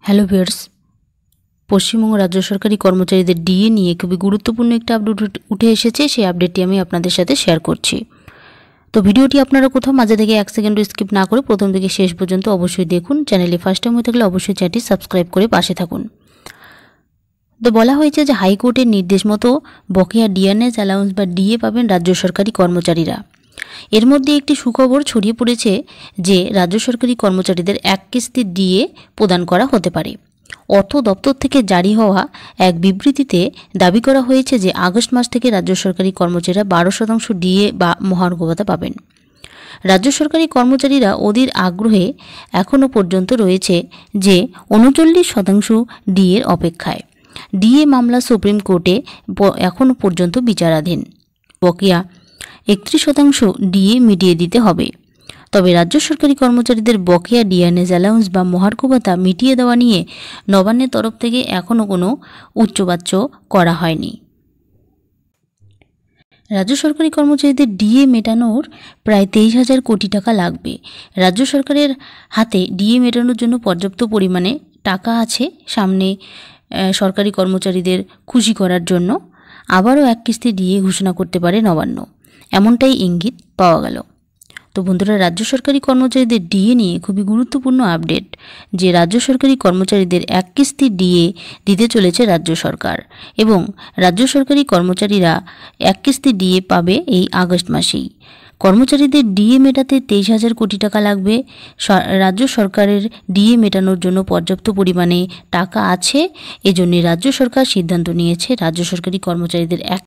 Hello viewers, Paschimbanga রাজ্য সরকারি কর্মচারীদের ডিএ নিয়ে খুবই গুরুত্বপূর্ণ একটা আপডেট উঠে এসেছে। সেই আপডেটটি আমি আপনাদের সাথে শেয়ার করছি। তো ভিডিওটি আপনারা কোথাও মাঝে থেকে 1 সেকেন্ডও স্কিপ না করে প্রথম থেকে শেষ পর্যন্ত অবশ্যই দেখুন। চ্যানেলে ফার্স্ট টাইম হয়ে থাকলে অবশ্যই চ্যানেলটি সাবস্ক্রাইব করে পাশে থাকুন। তো বলা হয়েছে যে হাইকোর্টের নির্দেশ মতো বকেয়া ডিএনএস অ্যালাউন্স বা ডিএ পাবেন রাজ্য সরকারি কর্মচারীরা। এর মধ্যে একটি সুখবর ছড়িয়ে পড়েছে যে রাজ্য সরকারি কর্মচারীদের এক কিস্তির ডিএ প্রদান করা হতে পারে। অর্থ দপ্তর থেকে জারি হওয়া এক বিবৃতিতে দাবি করা হয়েছে যে আগস্ট মাস থেকে রাজ্য সরকারি কর্মচারীরা 12% ডিএ বা মহার্ঘ ভাতা পাবেন। রাজ্য সরকারি কর্মচারীরা অধীর আগ্রহে এখনও পর্যন্ত রয়েছে যে 39% ডিএর অপেক্ষায়। ডিএ মামলা সুপ্রিম কোর্টে এখনও পর্যন্ত বিচারাধীন। বকেয়া 31% ডিএ মিটিয়ে দিতে হবে। তবে রাজ্য সরকারি কর্মচারীদের বকেয়া ডিএনএস অ্যালাউন্স বা মহার্ঘ ভাতা মিটিয়ে দেওয়া নিয়ে নবান্নের তরফ থেকে এখনও কোনো উচ্চবাচ্য করা হয়নি। রাজ্য সরকারি কর্মচারীদের ডিএ মেটানোর প্রায় 23,000 কোটি টাকা লাগবে। রাজ্য সরকারের হাতে ডিএ মেটানোর জন্য পর্যাপ্ত পরিমাণে টাকা আছে। সামনে সরকারি কর্মচারীদের খুশি করার জন্য আবারও এক কিস্তি ডিএ ঘোষণা করতে পারে নবান্ন, এমনটাই ইঙ্গিত পাওয়া গেল। তো বন্ধুরা, রাজ্য সরকারি কর্মচারীদের ডিএ নিয়ে খুবই গুরুত্বপূর্ণ আপডেট যে রাজ্য সরকারি কর্মচারীদের এক কিস্তি ডিএ দিতে চলেছে রাজ্য সরকার এবং রাজ্য সরকারি কর্মচারীরা এক কিস্তি ডিএ পাবে এই আগস্ট মাসেই। কর্মচারীদের ডিএ মেটাতে 23,000 কোটি টাকা লাগবে। রাজ্য সরকারের ডিএ মেটানোর জন্য পর্যাপ্ত পরিমাণে টাকা আছে, এজন্য রাজ্য সরকার সিদ্ধান্ত নিয়েছে রাজ্য সরকারি কর্মচারীদের এক